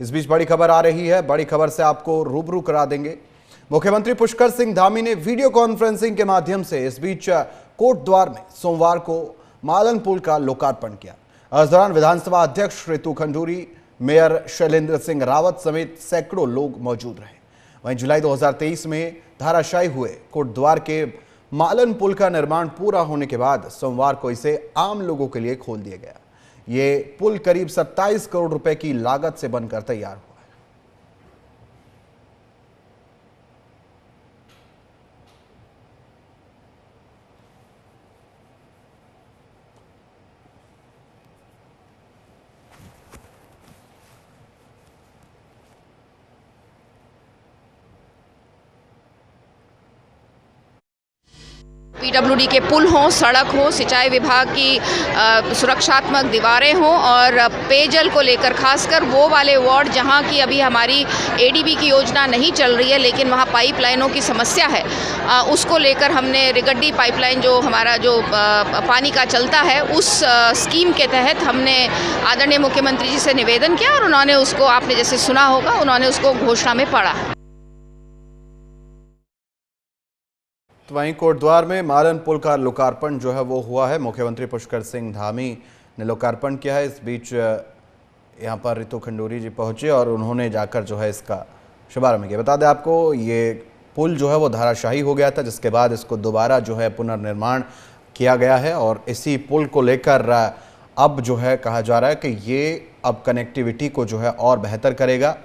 इस बीच बड़ी खबर आ रही है, बड़ी खबर से आपको रूबरू करा देंगे। मुख्यमंत्री पुष्कर सिंह धामी ने वीडियो कॉन्फ्रेंसिंग के माध्यम से इस बीच कोटद्वार में सोमवार को मालन पुल का लोकार्पण किया। इस दौरान विधानसभा अध्यक्ष रितु खंडूरी, मेयर शैलेंद्र सिंह रावत समेत सैकड़ों लोग मौजूद रहे। वहीं जुलाई 2023 में धराशायी हुए कोटद्वार के मालन पुल का निर्माण पूरा होने के बाद सोमवार को इसे आम लोगों के लिए खोल दिया गया। ये पुल करीब 27 करोड़ रुपए की लागत से बनकर तैयार हुआ। पीडब्ल्यूडी के पुल हों, सड़क हो, सिंचाई विभाग की सुरक्षात्मक दीवारें हों और पेयजल को लेकर खासकर वो वाले वार्ड जहां की अभी हमारी एडीबी की योजना नहीं चल रही है लेकिन वहां पाइपलाइनों की समस्या है, उसको लेकर हमने रिगड्डी पाइपलाइन जो हमारा जो पानी का चलता है उस स्कीम के तहत हमने आदरणीय मुख्यमंत्री जी से निवेदन किया और उन्होंने उसको, आपने जैसे सुना होगा, उन्होंने उसको घोषणा में पढ़ा। वहीं कोटद्वार में मालन पुल का लोकार्पण जो है वो हुआ है। मुख्यमंत्री पुष्कर सिंह धामी ने लोकार्पण किया है। इस बीच यहाँ पर रितु खंडूरी जी पहुंचे और उन्होंने जाकर जो है इसका शुभारंभ किया। बता दें आपको, ये पुल जो है वो धराशायी हो गया था, जिसके बाद इसको दोबारा जो है पुनर्निर्माण किया गया है और इसी पुल को लेकर अब जो है कहा जा रहा है कि ये अब कनेक्टिविटी को जो है और बेहतर करेगा।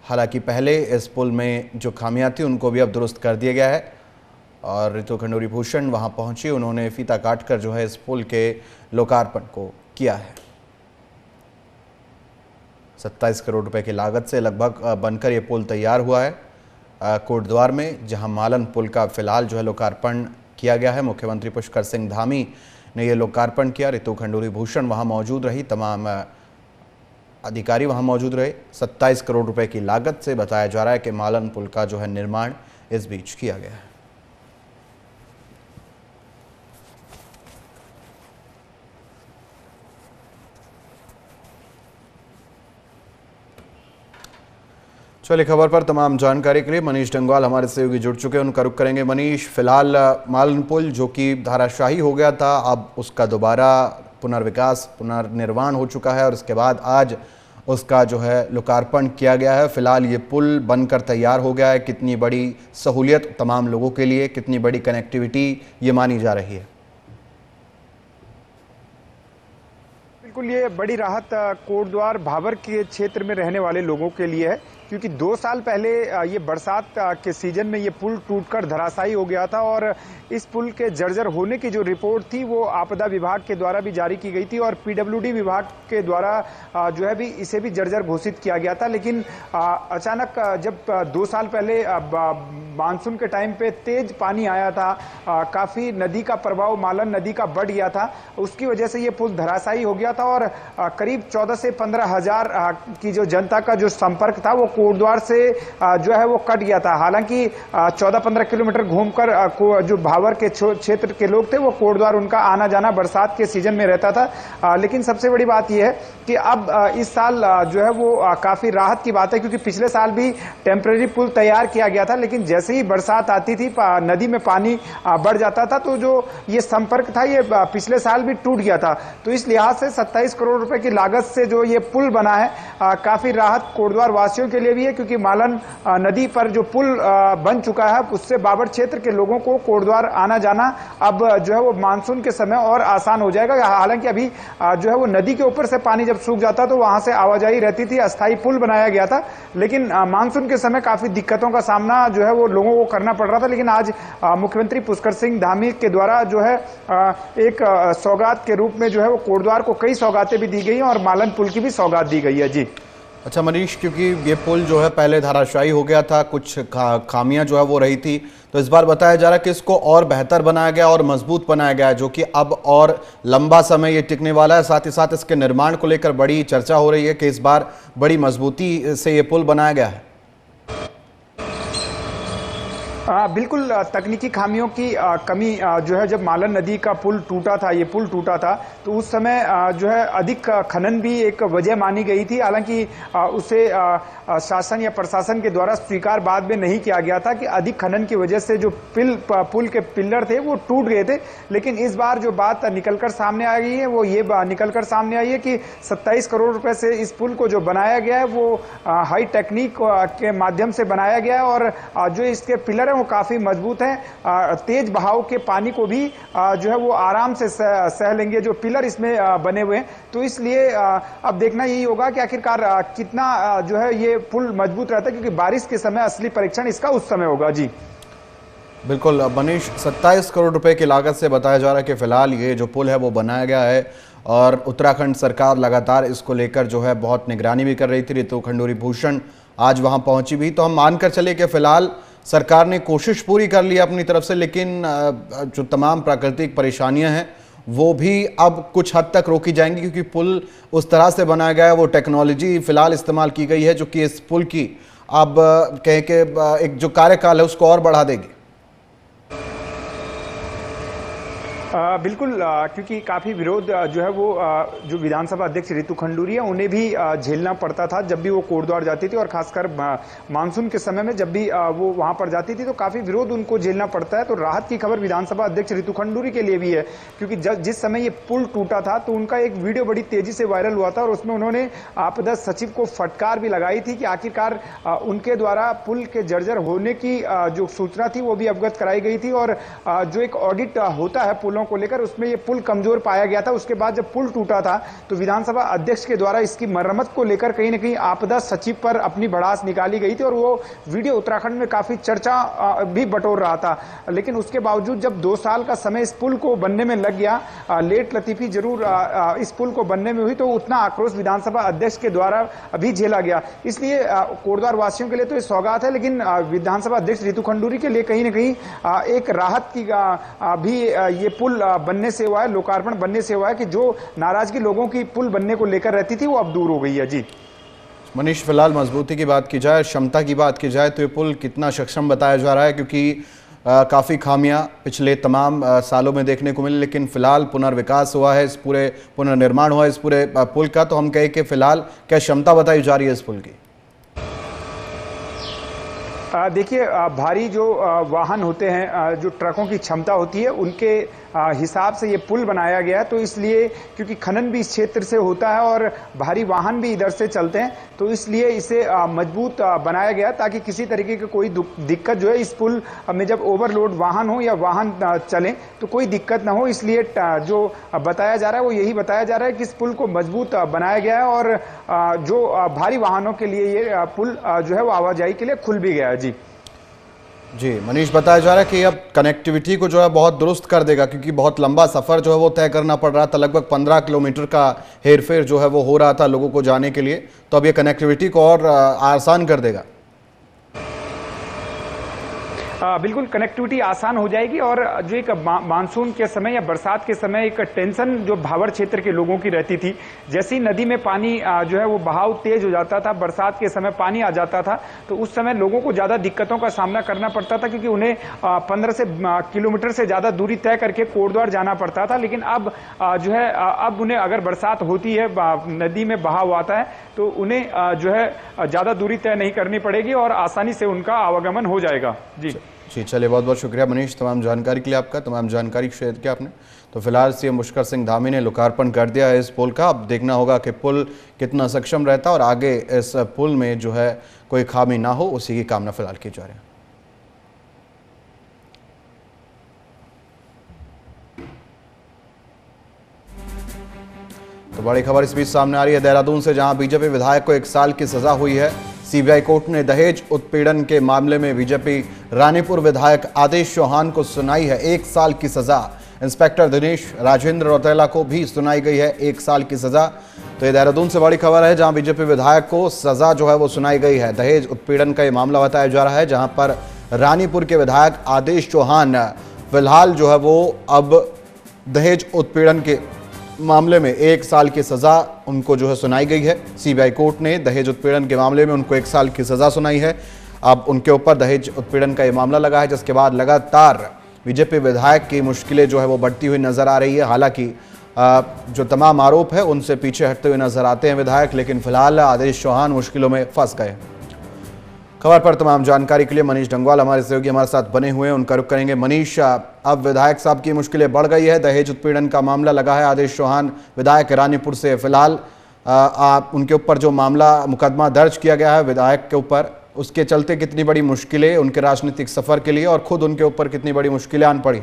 हालांकि पहले इस पुल में जो खामियां थी उनको भी अब दुरुस्त कर दिया गया है और रितु खंडूरी भूषण वहां पहुंची, उन्होंने फीता काटकर जो है इस पुल के लोकार्पण को किया है। 27 करोड़ रुपए की लागत से लगभग बनकर ये पुल तैयार हुआ है कोटद्वार में, जहां मालन पुल का फिलहाल जो है लोकार्पण किया गया है। मुख्यमंत्री पुष्कर सिंह धामी ने यह लोकार्पण किया। रितु खंडूरी भूषण वहां मौजूद रही, तमाम अधिकारी वहां मौजूद रहे। 27 करोड़ रुपए की लागत से बताया जा रहा है कि मालन पुल का जो है निर्माण इस बीच किया गया है। चलिए, खबर पर तमाम जानकारी के लिए मनीष डंगवाल हमारे सहयोगी जुड़ चुके हैं, उनका रुख करेंगे। मनीष, फिलहाल मालन पुल जो कि धराशायी हो गया था, अब उसका दोबारा पुनर्विकास पुनर्निर्माण हो चुका है और उसके बाद आज उसका जो है लोकार्पण किया गया है। फिलहाल ये पुल बनकर तैयार हो गया है। कितनी बड़ी सहूलियत तमाम लोगों के लिए, कितनी बड़ी कनेक्टिविटी ये मानी जा रही है? बिल्कुल, ये बड़ी राहत कोटद्वार भाबर के क्षेत्र में रहने वाले लोगों के लिए है, क्योंकि 2 साल पहले ये बरसात के सीजन में ये पुल टूटकर धराशायी हो गया था और इस पुल के जर्जर होने की जो रिपोर्ट थी वो आपदा विभाग के द्वारा भी जारी की गई थी और पीडब्ल्यूडी विभाग के द्वारा जो है भी इसे भी जर्जर घोषित किया गया था। लेकिन अचानक जब 2 साल पहले मानसून के टाइम पे तेज पानी आया था, काफी नदी का प्रभाव मालन नदी का बढ़ गया था, उसकी वजह से ये पुल धराशायी हो गया था और करीब 14 से 15 हजार की जो जनता का जो संपर्क था वो कोटद्वार से जो है वो कट गया था। हालांकि 14-15 किलोमीटर घूमकर जो भाबर के क्षेत्र के लोग थे वो कोटद्वार उनका आना जाना बरसात के सीजन में रहता था। लेकिन सबसे बड़ी बात यह है कि अब इस साल जो है वो काफी राहत की बात है, क्योंकि पिछले साल भी टेम्परेरी पुल तैयार किया गया था, लेकिन जैसे ही बरसात आती थी नदी में पानी बढ़ जाता था तो जो ये संपर्क था ये पिछले साल भी टूट गया था। तो इस लिहाज से 27 करोड़ रुपए की लागत से जो ये पुल बना है काफी राहत कोटद्वार वासियों के लिए भी है, क्योंकि मालन नदी पर जो पुल बन चुका है उससे बाबर क्षेत्र के लोगों को कोटद्वार आना जाना अब जो है वो मानसून के समय और आसान हो जाएगा। हालांकि अभी जो है वो नदी के ऊपर से पानी जब सूख जाता तो वहां से आवाजाही रहती थी, अस्थायी पुल बनाया गया था, लेकिन मानसून के समय काफी दिक्कतों का सामना जो है वो लोगों को करना पड़ रहा था। लेकिन आज मुख्यमंत्री पुष्कर सिंह धामी के द्वारा जो है एक सौगात के रूप में जो है वो कोटद्वार को कई सौगातें भी दी गई और मालन पुल की भी सौगात दी गई है। जी अच्छा मनीष, क्योंकि ये पुल जो है पहले धराशायी हो गया था, कुछ खामियां जो है वो रही थी, तो इस बार बताया जा रहा है कि इसको और बेहतर बनाया गया और मजबूत बनाया गया है, जो कि अब और लंबा समय ये टिकने वाला है। साथ ही साथ इसके निर्माण को लेकर बड़ी चर्चा हो रही है कि इस बार बड़ी मजबूती से ये पुल बनाया गया है। बिल्कुल तकनीकी खामियों की कमी जो है, जब मालन नदी का पुल टूटा था, ये पुल टूटा था, तो उस समय जो है अधिक खनन भी एक वजह मानी गई थी। हालांकि उसे शासन या प्रशासन के द्वारा स्वीकार बाद में नहीं किया गया था कि अधिक खनन की वजह से जो पुल के पिल्लर थे वो टूट गए थे। लेकिन इस बार जो बात निकलकर सामने आ गई है वो ये निकलकर सामने आई है कि 27 करोड़ रुपए से इस पुल को जो बनाया गया है वो हाई टेक्निक के माध्यम से बनाया गया है और जो इसके पिलर है वो काफी मजबूत हैं। तेज बहाव के पानी को भी जो है वो आराम से सह लेंगे जो पिलर इसमें बने हुए हैं। तो इसलिए अब देखना यही होगा कि आखिरकार कितना जो है ये पुल मजबूत रहता है, क्योंकि बारिश के समय असली परीक्षण इसका उस समय होगा। जी बिल्कुल मनीष, 27 करोड़ रुपए की लागत से बताया जा रहा है कि फिलहाल ये जो पुल है वो बनाया गया है और उत्तराखंड सरकार लगातार इसको लेकर जो है बहुत निगरानी भी कर रही थी। रितु खंडूरी भूषण आज वहां पहुंची भी, तो हम मानकर चले कि फिलहाल सरकार ने कोशिश पूरी कर ली अपनी तरफ से, लेकिन जो तमाम प्राकृतिक परेशानियां हैं वो भी अब कुछ हद तक रोकी जाएंगी, क्योंकि पुल उस तरह से बनाया गया है, वो टेक्नोलॉजी फिलहाल इस्तेमाल की गई है जो कि इस पुल की अब कहें कि एक जो कार्यकाल है उसको और बढ़ा देगी। बिल्कुल, क्योंकि काफी विरोध जो है वो जो विधानसभा अध्यक्ष रितु खंडूरी है उन्हें भी झेलना पड़ता था जब भी वो कोटद्वार जाती थी, और खासकर मानसून के समय में जब भी वो वहां पर जाती थी तो काफी विरोध उनको झेलना पड़ता है। तो राहत की खबर विधानसभा अध्यक्ष रितु खंडूरी के लिए भी है, क्योंकि जिस समय ये पुल टूटा था तो उनका एक वीडियो बड़ी तेजी से वायरल हुआ था और उसमें उन्होंने आपदा सचिव को फटकार भी लगाई थी कि आखिरकार उनके द्वारा पुल के जर्जर होने की जो सूचना थी वो भी अवगत कराई गई थी, और जो एक ऑडिट होता है पुलों को लेकर उसमें ये पुल कमजोर पाया गया था। उसके बाद जब पुल टूटा था तो विधानसभा अध्यक्ष के द्वारा इसकी मरम्मत को लेकर कहीं ना कहीं आपदा सचिव पर अपनी भड़ास निकाली गई थी और वो वीडियो उत्तराखंड में काफी चर्चा भी बटोर रहा था। लेकिन उसके बावजूद जब 2 साल का समय इस पुल को बनने में लग गया, लेट लतीफी जरूर इस पुल को बनने में हुई, तो उतना आक्रोश विधानसभा अध्यक्ष के द्वारा भी झेला गया। इसलिए कोटद्वार वासियों के लिए तो ये सौगात है, लेकिन विधानसभा अध्यक्ष रितु खंडूरी के लिए कहीं ना कहीं एक राहत की भी ये पुल बनने से हुआ है, लोकार्पण बनने से हुआ है कि जो नाराजगी लोगों की पुल बनने को लेकर रहती थी वो अब दूर हो गई है। जी मनीष, फिलहाल मजबूती की बात की जाए, क्षमता की बात की जाए तो ये पुल कितना सक्षम बताया जा रहा है, क्योंकि काफ़ी खामियां पिछले तमाम सालों में देखने को मिली, लेकिन फिलहाल पुनर्विकास हुआ है, इस पूरे पुनर्निर्माण हुआ है इस पूरे पुल का, तो हम कहें कि फिलहाल क्या क्षमता बताई जा रही है इस पुल की? देखिए, भारी जो वाहन होते हैं, जो ट्रकों की क्षमता होती है, उनके हिसाब से ये पुल बनाया गया है। तो इसलिए क्योंकि खनन भी इस क्षेत्र से होता है और भारी वाहन भी इधर से चलते हैं, तो इसलिए इसे मजबूत बनाया गया ताकि किसी तरीके की कोई दिक्कत जो है इस पुल में जब ओवरलोड वाहन हो या वाहन चलें तो कोई दिक्कत ना हो। इसलिए जो बताया जा रहा है वो यही बताया जा रहा है कि इस पुल को मजबूत बनाया गया है और जो भारी वाहनों के लिए ये पुल जो है वो आवाजाही के लिए खुल भी गया है। जी मनीष, बताया जा रहा है कि अब कनेक्टिविटी को जो है बहुत दुरुस्त कर देगा, क्योंकि बहुत लंबा सफ़र जो है वो तय करना पड़ रहा था, लगभग 15 किलोमीटर का हेरफेर जो है वो हो रहा था लोगों को जाने के लिए, तो अब ये कनेक्टिविटी को और आसान कर देगा। बिल्कुल कनेक्टिविटी आसान हो जाएगी और जो एक मानसून के समय या बरसात के समय एक टेंशन जो भावर क्षेत्र के लोगों की रहती थी, जैसे ही नदी में पानी जो है वो बहाव तेज हो जाता था, बरसात के समय पानी आ जाता था, तो उस समय लोगों को ज्यादा दिक्कतों का सामना करना पड़ता था, क्योंकि उन्हें 15 किलोमीटर से ज्यादा दूरी तय करके कोटद्वार जाना पड़ता था। लेकिन अब जो है अब उन्हें अगर बरसात होती है, नदी में बहाव आता है, तो उन्हें जो है ज्यादा दूरी तय नहीं करनी पड़ेगी और आसानी से उनका आवागमन हो जाएगा। जी चलिए, बहुत बहुत शुक्रिया मनीष तमाम जानकारी के लिए, आपका तमाम जानकारी शेयर किया आपने। तो फिलहाल सीएम पुष्कर सिंह धामी ने लोकार्पण कर दिया है इस पुल का। अब देखना होगा कि पुल कितना सक्षम रहता है और आगे इस पुल में जो है कोई खामी ना हो, उसी की कामना फिलहाल की जा रही है। तो बड़ी खबर इस बीच सामने आ रही है देहरादून से, जहां बीजेपी विधायक को 1 साल की सजा हुई है। सीबीआई कोर्ट ने दहेज उत्पीड़न के मामले में बीजेपी रानीपुर विधायक आदेश चौहान को सुनाई है 1 साल की सजा। इंस्पेक्टर दिनेश राजेंद्र रौतेला को भी सुनाई गई है 1 साल की सजा। तो ये देहरादून से बड़ी खबर है, जहां बीजेपी विधायक को सजा जो है वो सुनाई गई है। दहेज उत्पीड़न का ये मामला बताया जा रहा है, जहां पर रानीपुर के विधायक आदेश चौहान फिलहाल जो है वो अब दहेज उत्पीड़न के मामले में 1 साल की सजा उनको जो है सुनाई गई है। सीबीआई कोर्ट ने दहेज उत्पीड़न के मामले में उनको 1 साल की सजा सुनाई है। अब उनके ऊपर दहेज उत्पीड़न का ये मामला लगा है, जिसके बाद लगातार बीजेपी विधायक की मुश्किलें जो है वो बढ़ती हुई नजर आ रही है। हालांकि जो तमाम आरोप है उनसे पीछे हटते हुए नजर आते हैं विधायक, लेकिन फिलहाल आदेश चौहान मुश्किलों में फंस गए। खबर पर तमाम जानकारी के लिए मनीष डंगवाल हमारे सहयोगी हमारे साथ बने हुए हैं, उनका रुख करेंगे। मनीष, अब विधायक साहब की मुश्किलें बढ़ गई है, दहेज उत्पीड़न का मामला लगा है आदेश चौहान विधायक रानीपुर से। फिलहाल उनके ऊपर जो मामला मुकदमा दर्ज किया गया है विधायक के ऊपर, उसके चलते कितनी बड़ी मुश्किलें उनके राजनीतिक सफर के लिए और खुद उनके ऊपर कितनी बड़ी मुश्किलें आन पड़ी?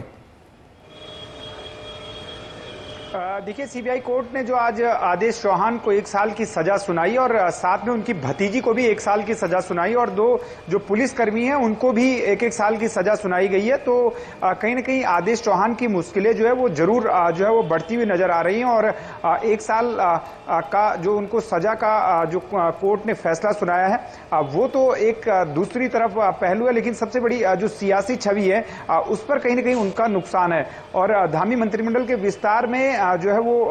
देखिए, सीबीआई कोर्ट ने जो आज आदेश चौहान को 1 साल की सजा सुनाई और साथ में उनकी भतीजी को भी 1 साल की सजा सुनाई और 2 जो पुलिसकर्मी हैं उनको भी 1-1 साल की सजा सुनाई गई है। तो कहीं ना कहीं आदेश चौहान की मुश्किलें जो है वो जरूर जो है वो बढ़ती हुई नजर आ रही हैं और 1 साल का जो उनको सजा का जो कोर्ट ने फैसला सुनाया है वो तो एक दूसरी तरफ पहलू है, लेकिन सबसे बड़ी जो सियासी छवि है उस पर कहीं ना कहीं उनका नुकसान है। और धामी मंत्रिमंडल के विस्तार में जो है वो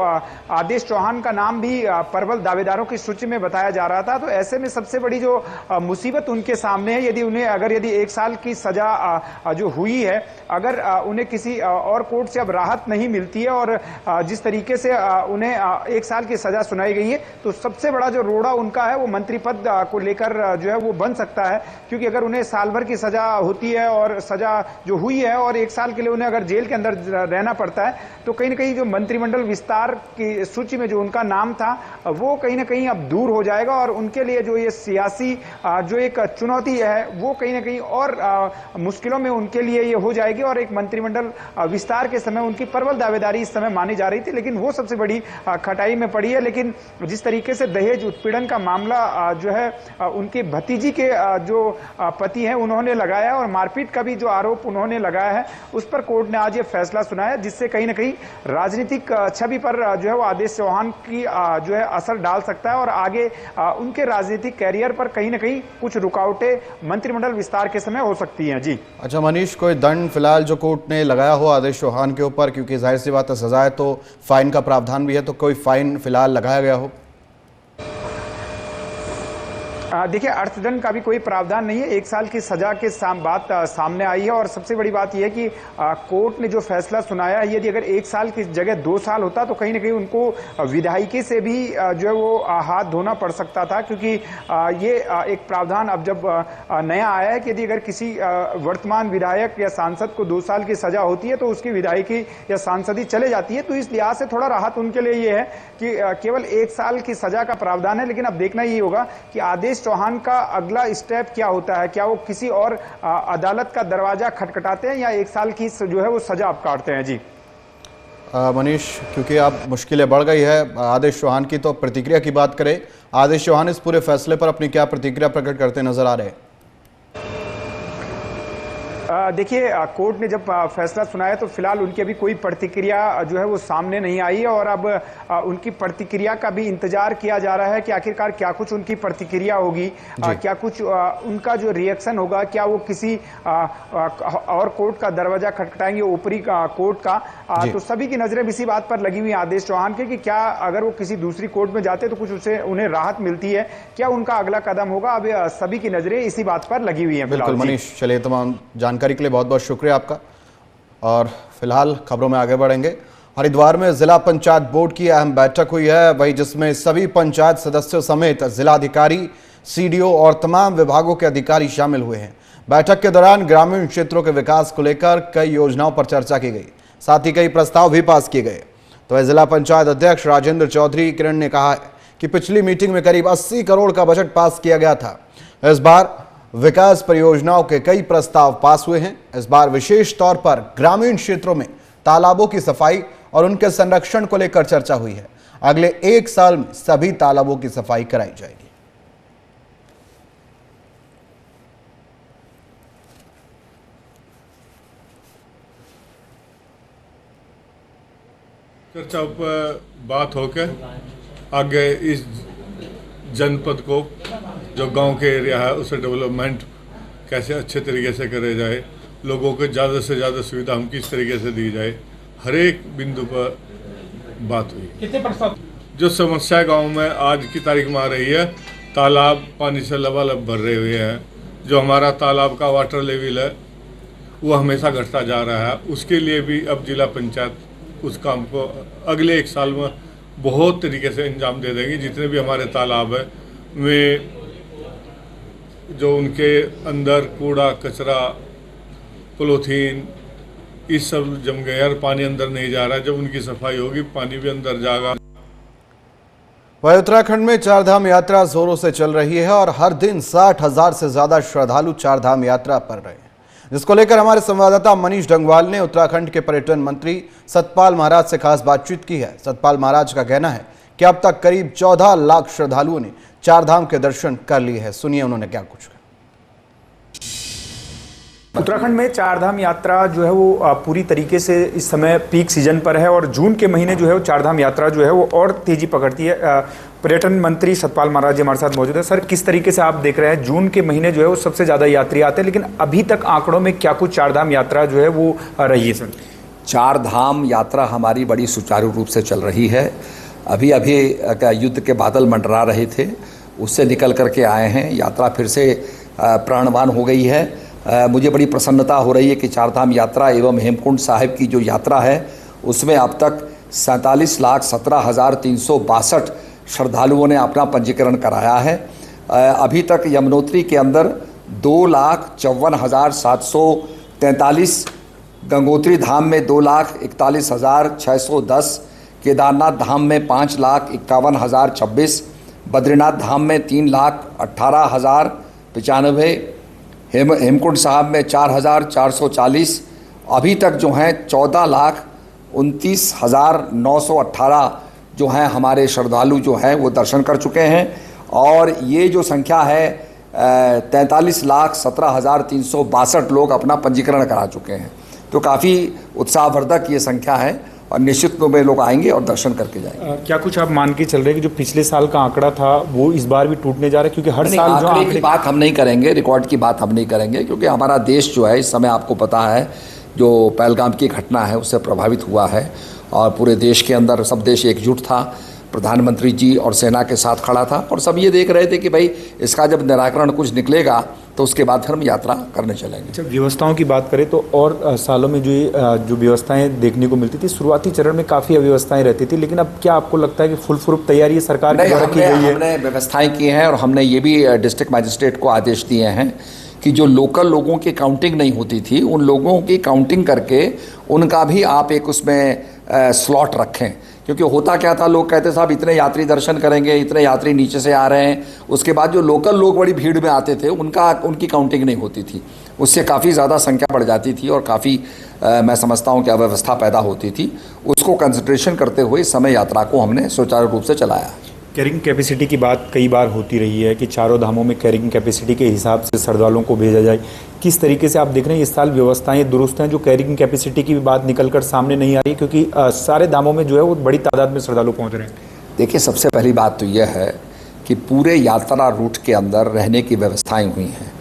आदेश चौहान का नाम भी प्रबल दावेदारों की सूची में बताया जा रहा था। तो ऐसे में सबसे बड़ी जो मुसीबत उनके सामने है, यदि 1 साल की सजा जो हुई है, अगर उन्हें किसी और कोर्ट से अब राहत नहीं मिलती है और जिस तरीके से उन्हें 1 साल की सजा सुनाई गई है, तो सबसे बड़ा जो रोड़ा उनका है वो मंत्री पद को लेकर जो है वो बन सकता है। क्योंकि अगर उन्हें साल भर की सजा होती है और सजा जो हुई है और 1 साल के लिए उन्हें अगर जेल के अंदर रहना पड़ता है, तो कहीं ना कहीं जो मंत्रिमंडल विस्तार की सूची में जो उनका नाम था वो कहीं ना कहीं अब दूर हो जाएगा और उनके लिए जो ये सियासी जो एक चुनौती है वो कहीं ना कहीं और मुश्किलों में उनके लिए ये हो जाएगी। और एक मंत्रिमंडल विस्तार के समय उनकी प्रबल दावेदारी इस समय मानी जा रही थी, लेकिन वो सबसे बड़ी खटाई में पड़ी है। लेकिन जिस तरीके से दहेज उत्पीड़न का मामला जो है उनके भतीजी के जो पति हैं उन्होंने लगाया और मारपीट का भी जो आरोप उन्होंने लगाया है, उस पर कोर्ट ने आज ये फैसला सुनाया, जिससे कहीं ना कहीं राजनीतिक छवि पर जो है वो आदेश चौहान की जो है असर डाल सकता है और आगे उनके राजनीतिक कैरियर पर कहीं ना कहीं कुछ रुकावटें मंत्रिमंडल विस्तार के समय हो सकती हैं। जी अच्छा मनीष, कोई दंड फिलहाल जो कोर्ट ने लगाया हो आदेश चौहान के ऊपर, क्योंकि जाहिर सी बात है सजा है तो फाइन का प्रावधान भी है, तो कोई फाइन फिलहाल लगाया गया हो? देखिए, अर्थदंड का भी कोई प्रावधान नहीं है। 1 साल की सजा के बात सामने आई है और सबसे बड़ी बात यह है कि कोर्ट ने जो फैसला सुनाया है, यदि अगर 1 साल की जगह 2 साल होता तो कहीं ना कहीं उनको विधायिकी से भी जो है वो हाथ धोना पड़ सकता था। क्योंकि ये एक प्रावधान अब जब नया आया है कि यदि अगर किसी वर्तमान विधायक या सांसद को 2 साल की सजा होती है तो उसकी विधायिकी या सांसदी चले जाती है। तो इस लिहाज से थोड़ा राहत उनके लिए ये है कि केवल 1 साल की सजा का प्रावधान है। लेकिन अब देखना ये होगा कि आदेश चौहान का अगला स्टेप क्या होता है, क्या वो किसी और अदालत का दरवाजा खटखटाते हैं या 1 साल की जो है वो सजा आप काटते हैं? जी मनीष, क्योंकि अब मुश्किलें बढ़ गई है आदेश चौहान की, तो प्रतिक्रिया की बात करें, आदेश चौहान इस पूरे फैसले पर अपनी क्या प्रतिक्रिया प्रकट करते नजर आ रहे हैं? देखिए, कोर्ट ने जब फैसला सुनाया तो फिलहाल उनकी अभी कोई प्रतिक्रिया जो है वो सामने नहीं आई है और अब उनकी प्रतिक्रिया का भी इंतजार किया जा रहा है कि आखिरकार क्या कुछ उनकी प्रतिक्रिया होगी, क्या कुछ उनका जो रिएक्शन होगा, क्या वो किसी और कोर्ट का दरवाजा खटखटाएंगे, ऊपरी कोर्ट का। तो सभी की नजरें इसी बात पर लगी हुई है आदेश चौहान के कि क्या अगर वो किसी दूसरी कोर्ट में जाते तो कुछ उससे उन्हें राहत मिलती है, क्या उनका अगला कदम होगा। अब सभी की नजरें इसी बात पर लगी हुई है। बिल्कुल मनीष, चलिए तमाम जानकारी के लिए बहुत बहुत शुक्रिया आपका। और फिलहाल खबरों में आगे बढ़ेंगे। हरिद्वार में जिला पंचायत बोर्ड की अहम बैठक हुई है, वही जिसमें सभी पंचायत सदस्यों समेत जिलाधिकारी, सीडीओ और तमाम विभागों के अधिकारी शामिल हुए हैं। बैठक के दौरान ग्रामीण क्षेत्रों के विकास को लेकर कई योजनाओं पर चर्चा की गई, साथ ही कई प्रस्ताव भी पास किए गए। तो जिला पंचायत अध्यक्ष राजेंद्र चौधरी किरण ने कहा कि पिछली मीटिंग में करीब 80 करोड़ का बजट पास किया गया था। इस बार विकास परियोजनाओं के कई प्रस्ताव पास हुए हैं। इस बार विशेष तौर पर ग्रामीण क्षेत्रों में तालाबों की सफाई और उनके संरक्षण को लेकर चर्चा हुई है। अगले 1 साल में सभी तालाबों की सफाई कराई जाएगी। चर्चा पर बात होकर आगे इस जनपद को, जो गांव के एरिया है, उसे डेवलपमेंट कैसे अच्छे तरीके से करे जाए, लोगों को ज़्यादा से ज़्यादा सुविधा हम किस तरीके से दी जाए, हर एक बिंदु पर बात हुई। कितने प्रस्ताव? जो समस्या गांव में आज की तारीख में आ रही है, तालाब पानी से लबालब भर रहे हुए हैं, जो हमारा तालाब का वाटर लेवल है वो हमेशा घटता जा रहा है। उसके लिए भी अब जिला पंचायत उस काम को अगले 1 साल में बहुत तरीके से अंजाम दे देंगी। जितने भी हमारे तालाब है वे जो उनके अंदर कूड़ा कचरा पॉलीथीन इस सब जम गए और पानी अंदर नहीं जा रहा है, जब उनकी सफाई होगी पानी भी अंदर जाएगा। वहीं उत्तराखंड में चारधाम यात्रा जोरों से चल रही है और हर दिन 60,000 से ज्यादा श्रद्धालु चारधाम यात्रा पर रहे हैं, जिसको लेकर हमारे संवाददाता मनीष डंगवाल ने उत्तराखंड के पर्यटन मंत्री सतपाल महाराज से खास बातचीत की है। सतपाल महाराज का कहना है कि अब तक करीब 14 लाख श्रद्धालुओं ने चारधाम के दर्शन कर लिए हैं। सुनिए उन्होंने क्या कुछ कहा। उत्तराखंड में चारधाम यात्रा जो है वो पूरी तरीके से इस समय पीक सीजन पर है और जून के महीने जो है वो चारधाम यात्रा जो है वो और तेजी पकड़ती है। पर्यटन मंत्री सतपाल महाराज जी हमारे साथ मौजूद है। सर, किस तरीके से आप देख रहे हैं, जून के महीने जो है वो सबसे ज़्यादा यात्री आते हैं, लेकिन अभी तक आंकड़ों में क्या कुछ चारधाम यात्रा जो है वो रही है? सर, चारधाम यात्रा हमारी बड़ी सुचारू रूप से चल रही है। अभी युद्ध के बादल मंडरा रहे थे, उससे निकल करके आए हैं। यात्रा फिर से प्राणवान हो गई है। मुझे बड़ी प्रसन्नता हो रही है कि चारधाम यात्रा एवं हेमकुंड साहिब की जो यात्रा है उसमें अब तक 47,17,362 श्रद्धालुओं ने अपना पंजीकरण कराया है। अभी तक यमुनोत्री के अंदर 2,54,743, गंगोत्री धाम में 2,41,610, केदारनाथ धाम में 5,51,026, बद्रीनाथ धाम में 3,18,095, हेमकुंड साहब में 4,440। अभी तक जो हैं 14,29,918 जो हैं हमारे श्रद्धालु जो हैं वो दर्शन कर चुके हैं। और ये जो संख्या है 43,17,362 लोग अपना पंजीकरण करा चुके हैं। तो काफ़ी उत्साहवर्धक ये संख्या है और निश्चित रूप में लोग आएंगे और दर्शन करके जाएंगे। क्या कुछ आप मान के चल रहे हैं कि जो पिछले साल का आंकड़ा था वो इस बार भी टूटने जा रहा है? क्योंकि हर साल जो आंकड़े की बात हम नहीं करेंगे, रिकॉर्ड की बात हम नहीं करेंगे, क्योंकि हमारा देश जो है इस समय आपको पता है जो पहलगाम की घटना है उससे प्रभावित हुआ है और पूरे देश के अंदर सब देश एकजुट था। प्रधानमंत्री जी और सेना के साथ खड़ा था और सब ये देख रहे थे कि भाई इसका जब निराकरण कुछ निकलेगा तो उसके बाद फिर हम यात्रा करने चलेंगे। जब व्यवस्थाओं की बात करें तो और सालों में जो व्यवस्थाएं देखने को मिलती थी, शुरुआती चरण में काफ़ी अव्यवस्थाएं रहती थी, लेकिन अब क्या आपको लगता है कि फुल प्रूफ तैयारी सरकार की द्वारा की गई है? हमने व्यवस्थाएं की हैं और हमने ये भी डिस्ट्रिक्ट मजिस्ट्रेट को आदेश दिए हैं कि जो लोकल लोगों की काउंटिंग नहीं होती थी उन लोगों की काउंटिंग करके उनका भी आप एक उसमें स्लॉट रखें। क्योंकि होता क्या था, लोग कहते साहब इतने यात्री दर्शन करेंगे, इतने यात्री नीचे से आ रहे हैं, उसके बाद जो लोकल लोग बड़ी भीड़ में आते थे उनकी काउंटिंग नहीं होती थी, उससे काफ़ी ज़्यादा संख्या बढ़ जाती थी और काफ़ी मैं समझता हूँ कि अव्यवस्था पैदा होती थी। उसको कंसिडरेशन करते हुए इस समय यात्रा को हमने सुचारू रूप से चलाया। कैरिंग कैपेसिटी की बात कई बार होती रही है कि चारों धामों में कैरिंग कैपेसिटी के हिसाब से श्रद्धालुओं को भेजा जाए। किस तरीके से आप देख रहे हैं इस साल व्यवस्थाएं दुरुस्त हैं? जो कैरिंग कैपेसिटी की भी बात निकलकर सामने नहीं आ रही, क्योंकि सारे धामों में जो है वो बड़ी तादाद में श्रद्धालु पहुंच रहे हैं। देखिए, सबसे पहली बात तो यह है कि पूरे यात्रा रूट के अंदर रहने की व्यवस्थाएँ हुई हैं।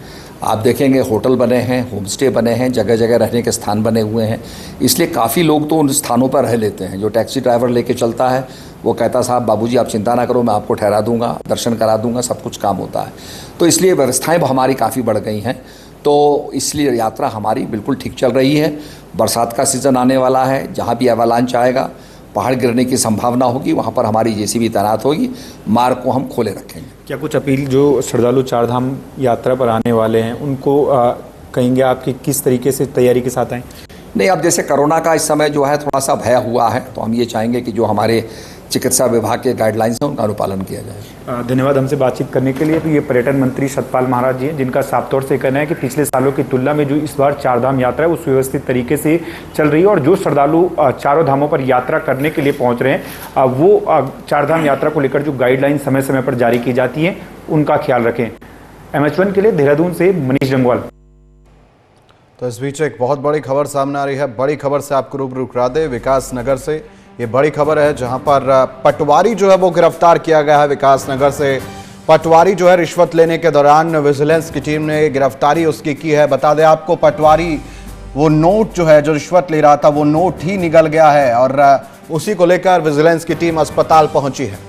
आप देखेंगे होटल बने हैं, होम स्टे बने हैं, जगह जगह रहने के स्थान बने हुए हैं, इसलिए काफ़ी लोग तो उन स्थानों पर रह लेते हैं। जो टैक्सी ड्राइवर लेके चलता है वो कहता साहब बाबूजी आप चिंता ना करो, मैं आपको ठहरा दूंगा, दर्शन करा दूंगा, सब कुछ काम होता है। तो इसलिए व्यवस्थाएं हमारी काफ़ी बढ़ गई हैं, तो इसलिए यात्रा हमारी बिल्कुल ठीक चल रही है। बरसात का सीज़न आने वाला है, जहाँ भी एवालांच आएगा, पहाड़ गिरने की संभावना होगी, वहाँ पर हमारी जेसीबी तैनात होगी, मार्ग को हम खोले रखेंगे। क्या कुछ अपील जो श्रद्धालु चारधाम यात्रा पर आने वाले हैं उनको कहेंगे आपकी किस तरीके से तैयारी के साथ आएँ? नहीं, अब जैसे कोरोना का इस समय जो है थोड़ा सा भय हुआ है, तो हम ये चाहेंगे कि जो हमारे चिकित्सा विभाग के गाइडलाइंस हैं उनका अनुपालन किया जाए। धन्यवाद हमसे बातचीत करने के लिए। तो ये पर्यटन मंत्री सतपाल महाराज जी हैं, जिनका साफ तौर से कहना है कि पिछले सालों की तुलना में जो इस बार चारधाम यात्रा है वो सुव्यवस्थित तरीके से चल रही है और जो श्रद्धालु चारों धामों पर यात्रा करने के लिए पहुंच रहे हैं वो चारधाम यात्रा को लेकर जो गाइडलाइन समय समय पर जारी की जाती है उनका ख्याल रखें। MH1 के लिए देहरादून से मनीष डंगवाल। तो इस बीच एक बहुत बड़ी खबर सामने आ रही है। बड़ी खबर से आपको रूबरू करा दे विकास नगर से। ये बड़ी खबर है जहां पर पटवारी जो है वो गिरफ्तार किया गया है। विकास नगर से पटवारी जो है रिश्वत लेने के दौरान विजिलेंस की टीम ने गिरफ्तारी उसकी की है। बता दें आपको, पटवारी वो नोट जो है जो रिश्वत ले रहा था वो नोट ही निकल गया है और उसी को लेकर विजिलेंस की टीम अस्पताल पहुंची है।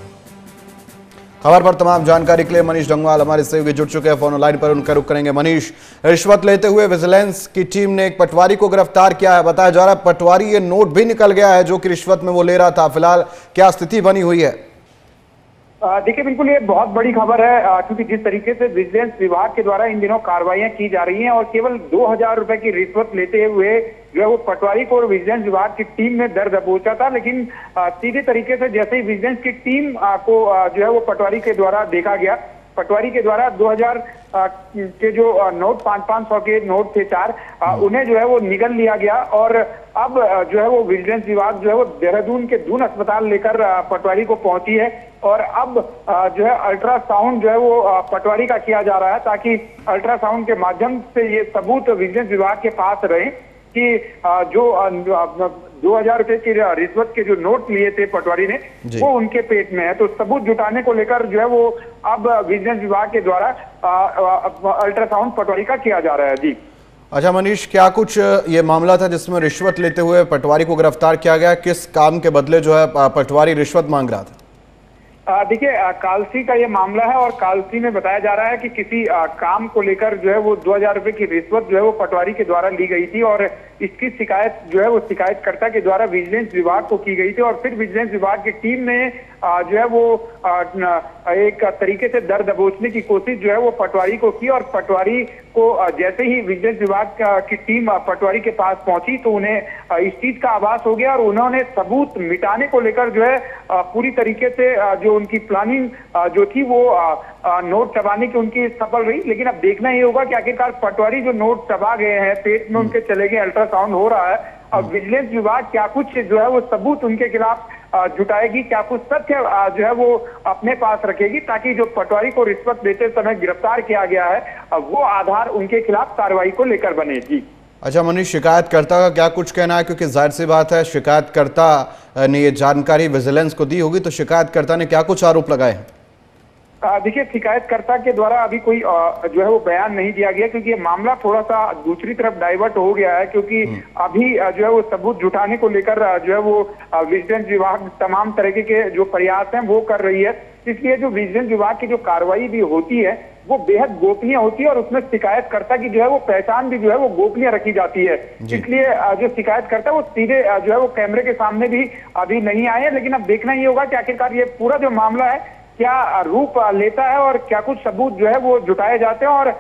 खबर पर तमाम जानकारी के लिए मनीष डंगवाल हमारे सहयोगी जुड़ चुके हैं फोन लाइन पर, उनका रुख करेंगे। मनीष, रिश्वत लेते हुए विजिलेंस की टीम ने एक पटवारी को गिरफ्तार किया है। बताया जा रहा है पटवारी ये नोट भी निकल गया है जो कि रिश्वत में वो ले रहा था। फिलहाल क्या स्थिति बनी हुई है? देखिए, बिल्कुल ये बहुत बड़ी खबर है क्योंकि जिस तरीके से विजिलेंस विभाग के द्वारा इन दिनों कार्रवाइयां की जा रही हैं और केवल 2000 रुपए की रिश्वत लेते हुए जो है वो पटवारी को और विजिलेंस विभाग की टीम ने दर दबोचा था। लेकिन सीधे तरीके से जैसे ही विजिलेंस की टीम को जो है वो पटवारी के द्वारा देखा गया, पटवारी के द्वारा 2000 के जो नोट 500-500 के नोट थे 4, उन्हें जो है वो निगल लिया गया और अब जो है वो विजिलेंस विभाग जो है वो देहरादून के दून अस्पताल लेकर पटवारी को पहुंची है और अब जो है अल्ट्रासाउंड जो है वो पटवारी का किया जा रहा है ताकि अल्ट्रासाउंड के माध्यम से ये सबूत विजिलेंस विभाग के पास रहे कि जो 2000 रुपए की रिश्वत के जो नोट लिए थे पटवारी ने वो उनके पेट में है। तो सबूत जुटाने को लेकर जो है वो अब विजिलेंस विभाग के द्वारा अल्ट्रासाउंड पटवारी का किया जा रहा है। जी अच्छा मनीष, क्या कुछ ये मामला था जिसमें रिश्वत लेते हुए पटवारी को गिरफ्तार किया गया? किस काम के बदले जो है पटवारी रिश्वत मांग रहा था? देखिए, कालसी का ये मामला है और कालसी में बताया जा रहा है कि किसी काम को लेकर जो है वो 2000 रुपए की रिश्वत जो है वो पटवारी के द्वारा ली गई थी और इसकी शिकायत जो है वो शिकायतकर्ता के द्वारा विजिलेंस विभाग को की गई थी और फिर विजिलेंस विभाग की टीम ने जो है वो एक तरीके से दर दबोचने की कोशिश जो है वो पटवारी को की और पटवारी को जैसे ही विजिलेंस विभाग की टीम पटवारी के पास पहुंची तो उन्हें इस चीज का आभास हो गया और उन्होंने सबूत मिटाने को लेकर जो है पूरी तरीके से जो उनकी प्लानिंग जो थी वो नोट चबाने की उनकी सफल रही। लेकिन अब देखना ये होगा कि आखिरकार पटवारी जो नोट चबा गए हैं, पेट में उनके चले गए, अल्ट्रासाउंड हो रहा है, अब विजिलेंस विभाग क्या कुछ जो है वो सबूत उनके खिलाफ जुटाएगी, क्या कुछ तथ्य जो है वो अपने पास रखेगी ताकि जो पटवारी को रिश्वत देते समय गिरफ्तार किया गया है वो आधार उनके खिलाफ कार्रवाई को लेकर बने। जी अच्छा मनीष, शिकायतकर्ता का क्या कुछ कहना है? क्योंकि जाहिर सी बात है शिकायतकर्ता ने ये जानकारी विजिलेंस को दी होगी, तो शिकायतकर्ता ने क्या कुछ आरोप लगाए हैं? देखिए, शिकायतकर्ता के द्वारा अभी कोई जो है वो बयान नहीं दिया गया क्योंकि ये मामला थोड़ा सा दूसरी तरफ डाइवर्ट हो गया है क्योंकि अभी जो है वो सबूत जुटाने को लेकर जो है वो विजिलेंस विभाग तमाम तरीके के जो प्रयास हैं वो कर रही है। इसलिए जो विजिलेंस विभाग की जो कार्रवाई भी होती है वो बेहद गोपनीय होती है और उसमें शिकायतकर्ता की जो है वो पहचान भी जो है वो गोपनीय रखी जाती है। इसलिए जो शिकायतकर्ता वो सीधे जो है वो कैमरे के सामने भी अभी नहीं आए हैं। लेकिन अब देखना ये होगा कि आखिरकार ये पूरा जो मामला है क्या रूप लेता है और क्या कुछ सबूत जो है वो जुटाए जाते हैं और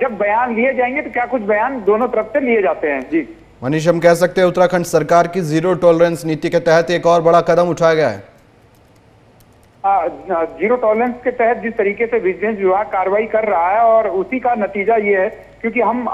जब बयान लिए जाएंगे तो क्या कुछ बयान दोनों तरफ से लिए जाते हैं। जी मनीष, हम कह सकते हैं उत्तराखंड सरकार की जीरो टॉलरेंस नीति के तहत एक और बड़ा कदम उठाया गया है। जीरो टॉलरेंस के तहत जिस तरीके से विजिलेंस विभाग कार्रवाई कर रहा है और उसी का नतीजा ये है क्योंकि हम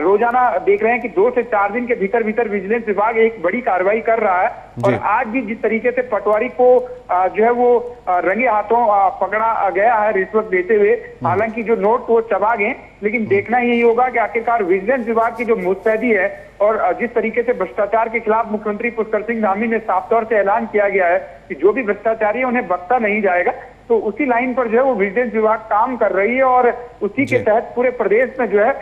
रोजाना देख रहे हैं कि 2 से 4 दिन के भीतर भीतर विजिलेंस विभाग एक बड़ी कार्रवाई कर रहा है और आज भी जिस तरीके से पटवारी को जो है वो रंगे हाथों पकड़ा गया है रिश्वत देते हुए, हालांकि जो नोट वो चबा गए, लेकिन देखना यही होगा कि आखिरकार विजिलेंस विभाग की जो मुस्तैदी है और जिस तरीके से भ्रष्टाचार के खिलाफ मुख्यमंत्री पुष्कर सिंह धामी ने साफ तौर से ऐलान किया गया है कि जो भी भ्रष्टाचारी है उन्हें बख्शा नहीं जाएगा, तो उसी लाइन पर जो है वो विजिलेंस विभाग काम कर रही है और उसी के तहत पूरे प्रदेश में जो है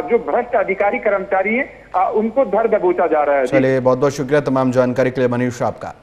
जो भ्रष्ट अधिकारी कर्मचारी हैं उनको धर दबोचा जा रहा है। चलिए, बहुत बहुत शुक्रिया तमाम जानकारी के लिए मनीष आपका।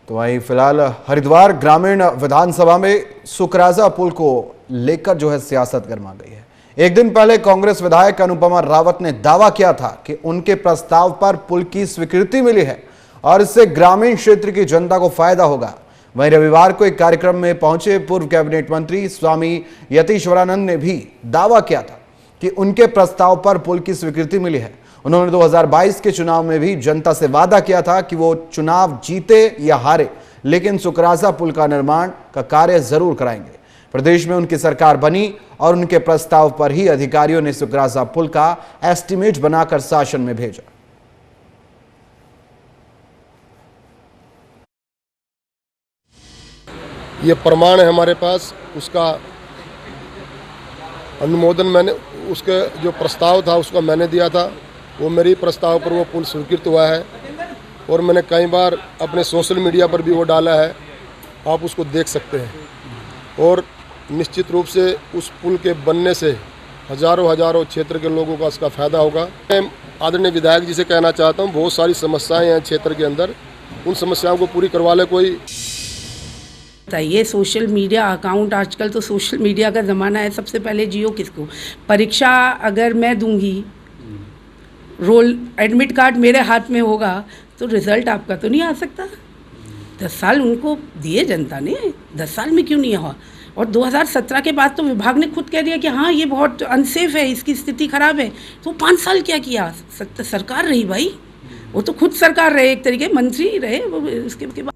तो वहीं फिलहाल हरिद्वार ग्रामीण विधानसभा में सुकराजा पुल को लेकर जो है सियासत गर्मा गई है। एक दिन पहले कांग्रेस विधायक अनुपमा रावत ने दावा किया था कि उनके प्रस्ताव पर पुल की स्वीकृति मिली है और इससे ग्रामीण क्षेत्र की जनता को फायदा होगा। वहीं रविवार को एक कार्यक्रम में पहुंचे पूर्व कैबिनेट मंत्री स्वामी यतीश्वरानंद ने भी दावा किया था कि उनके प्रस्ताव पर पुल की स्वीकृति मिली है। उन्होंने 2022 के चुनाव में भी जनता से वादा किया था कि वो चुनाव जीते या हारे, लेकिन सुकराजा पुल का निर्माण का कार्य जरूर कराएंगे। प्रदेश में उनकी सरकार बनी और उनके प्रस्ताव पर ही अधिकारियों ने सुकराजा पुल का एस्टीमेट बनाकर शासन में भेजा। ये प्रमाण है हमारे पास, उसका अनुमोदन मैंने, उसके जो प्रस्ताव था उसका मैंने दिया था, वो मेरे प्रस्ताव पर वो पुल स्वीकृत हुआ है और मैंने कई बार अपने सोशल मीडिया पर भी वो डाला है, आप उसको देख सकते हैं। और निश्चित रूप से उस पुल के बनने से हजारों क्षेत्र के लोगों का इसका फ़ायदा होगा। मैं आदरणीय विधायक जी से कहना चाहता हूँ, बहुत सारी समस्याएं हैं क्षेत्र के अंदर, उन समस्याओं को पूरी करवा ले कोई। ये सोशल मीडिया अकाउंट, आजकल तो सोशल मीडिया का ज़माना है, सबसे पहले जियो किसको? परीक्षा अगर मैं दूंगी, रोल एडमिट कार्ड मेरे हाथ में होगा तो रिज़ल्ट आपका तो नहीं आ सकता। 10 साल उनको दिए जनता ने, 10 साल में क्यों नहीं हुआ? और 2017 के बाद तो विभाग ने खुद कह दिया कि हाँ ये बहुत अनसेफ है, इसकी स्थिति खराब है। तो 5 साल क्या किया? सरकार रही भाई, वो तो खुद सरकार रहे, एक तरीके मंत्री रहे वो। उसके बाद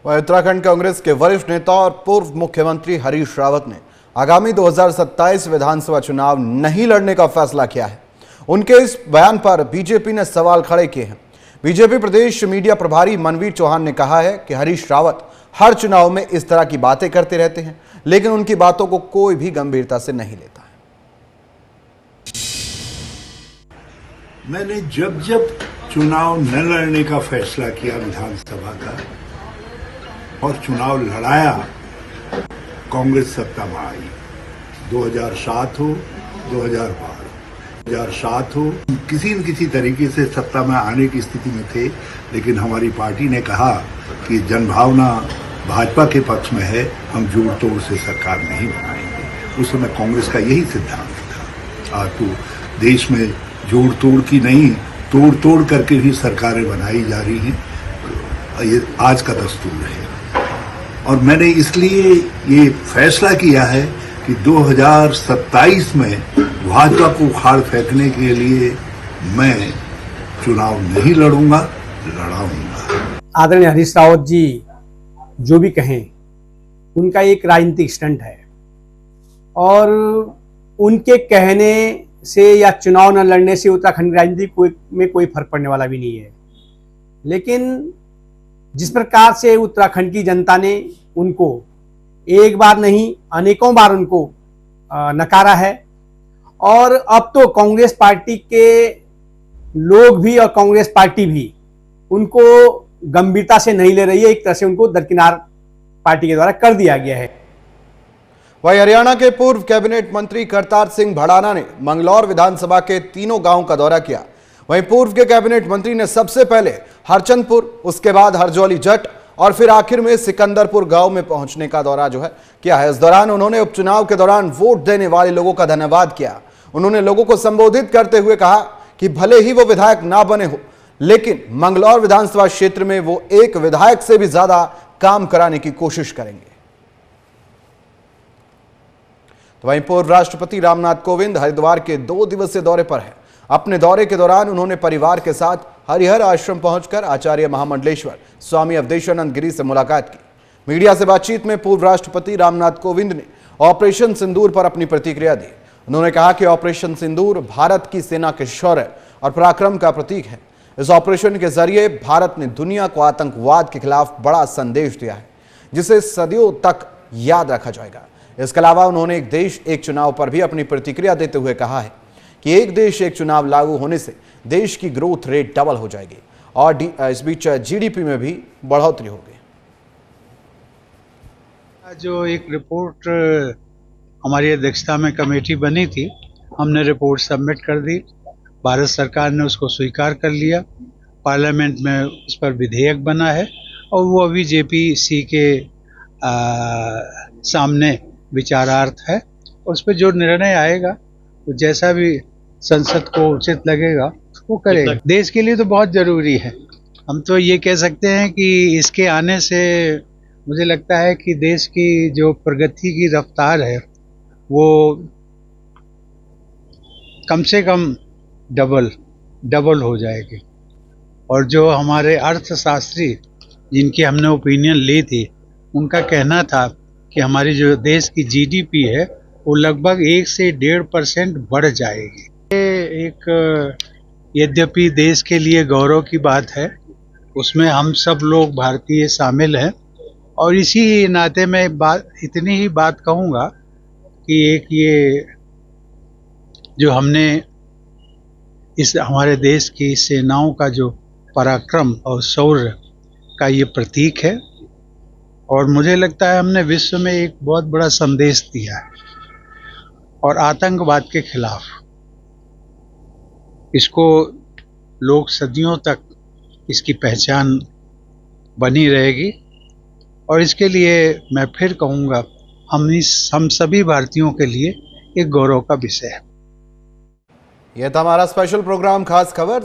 वह उत्तराखंड कांग्रेस के वरिष्ठ नेता और पूर्व मुख्यमंत्री हरीश रावत ने आगामी 2027 विधानसभा चुनाव नहीं लड़ने का फैसला किया है। उनके इस बयान पर बीजेपी ने सवाल खड़े किए हैं। बीजेपी प्रदेश मीडिया प्रभारी मनवीर चौहान ने कहा है कि हरीश रावत हर चुनाव में इस तरह की बातें करते रहते हैं, लेकिन उनकी बातों को कोई भी गंभीरता से नहीं लेता है। मैंने जब जब चुनाव न लड़ने का फैसला किया विधानसभा का और चुनाव लड़ाया, कांग्रेस सत्ता में आई। 2007 हो, 2007 हो, किसी न किसी तरीके से सत्ता में आने की स्थिति में थे, लेकिन हमारी पार्टी ने कहा कि जनभावना भाजपा के पक्ष में है, हम जोड़ तोड़ से सरकार नहीं बनाएंगे। उस समय कांग्रेस का यही सिद्धांत था। आज तो देश में जोड़ तोड़ की नहीं, तोड़ तोड़ करके भी सरकारें बनाई जा रही हैं। ये आज का दस्तूर है और मैंने इसलिए ये फैसला किया है कि 2027 में भाजपा को उखाड़ फेंकने के लिए मैं चुनाव नहीं लड़ूंगा, लड़ाऊंगा। आदरणीय हरीश रावत जी जो भी कहें, उनका एक राजनीतिक स्टंट है और उनके कहने से या चुनाव न लड़ने से उत्तराखंड राजनीति में कोई फर्क पड़ने वाला भी नहीं है। लेकिन जिस प्रकार से उत्तराखंड की जनता ने उनको एक बार नहीं अनेकों बार उनको नकारा है और अब तो कांग्रेस पार्टी के लोग भी और कांग्रेस पार्टी भी उनको गंभीरता से नहीं ले रही है। एक तरह से उनको दरकिनार पार्टी के द्वारा कर दिया गया है। वहीं हरियाणा के पूर्व कैबिनेट मंत्री करतार सिंह भड़ाना ने मंगलौर विधानसभा के तीनों गांव का दौरा किया। वहीं पूर्व के कैबिनेट मंत्री ने सबसे पहले हरचंदपुर, उसके बाद हरजौली जट और फिर आखिर में सिकंदरपुर गांव में पहुंचने का दौरा जो है किया है। इस दौरान उन्होंने उपचुनाव के दौरान वोट देने वाले लोगों का धन्यवाद किया। उन्होंने लोगों को संबोधित करते हुए कहा कि भले ही वो विधायक ना बने हो, लेकिन मंगलौर विधानसभा क्षेत्र में वो एक विधायक से भी ज्यादा काम कराने की कोशिश करेंगे। तो वहीं पूर्व राष्ट्रपति रामनाथ कोविंद हरिद्वार के 2 दिवसीय दौरे पर है। अपने दौरे के दौरान उन्होंने परिवार के साथ हरिहर आश्रम पहुंचकर आचार्य महामंडलेश्वर स्वामी अवधेशानंद गिरी से मुलाकात की। मीडिया से बातचीत में पूर्व राष्ट्रपति रामनाथ कोविंद ने ऑपरेशन सिंदूर पर अपनी प्रतिक्रिया दी। उन्होंने कहा कि ऑपरेशन सिंदूर भारत की सेना के शौर्य और पराक्रम का प्रतीक है। इस ऑपरेशन के जरिए भारत ने दुनिया को आतंकवाद के खिलाफ बड़ा संदेश दिया है, जिसे सदियों तक याद रखा जाएगा। इसके अलावा उन्होंने एक देश एक चुनाव पर भी अपनी प्रतिक्रिया देते हुए कहा है कि एक देश एक चुनाव लागू होने से देश की ग्रोथ रेट डबल हो जाएगी और इस बीच जीडीपी में भी बढ़ोतरी होगी। जो एक रिपोर्ट हमारी अध्यक्षता में कमेटी बनी थी, हमने रिपोर्ट सबमिट कर दी। भारत सरकार ने उसको स्वीकार कर लिया। पार्लियामेंट में उस पर विधेयक बना है और वो अभी जेपीसी के सामने विचारार्थ है। उस पर जो निर्णय आएगा, तो जैसा भी संसद को उचित लगेगा वो करेगा। देश के लिए तो बहुत जरूरी है। हम तो ये कह सकते हैं कि इसके आने से मुझे लगता है कि देश की जो प्रगति की रफ्तार है वो कम से कम डबल हो जाएगी। और जो हमारे अर्थशास्त्री जिनकी हमने ओपिनियन ली थी, उनका कहना था कि हमारी जो देश की जीडीपी है वो लगभग 1 से 1.5% बढ़ जाएगी। ये एक यद्यपि देश के लिए गौरव की बात है, उसमें हम सब लोग भारतीय शामिल हैं। और इसी नाते मैं इतनी ही बात कहूँगा कि एक ये जो हमने इस हमारे देश की सेनाओं का जो पराक्रम और शौर्य का ये प्रतीक है और मुझे लगता है हमने विश्व में एक बहुत बड़ा संदेश दिया है। और आतंकवाद के खिलाफ इसको लोग सदियों तक इसकी पहचान बनी रहेगी और इसके लिए मैं फिर कहूँगा हम सभी भारतीयों के लिए एक गौरव का विषय है। यह था हमारा स्पेशल प्रोग्राम खास खबर।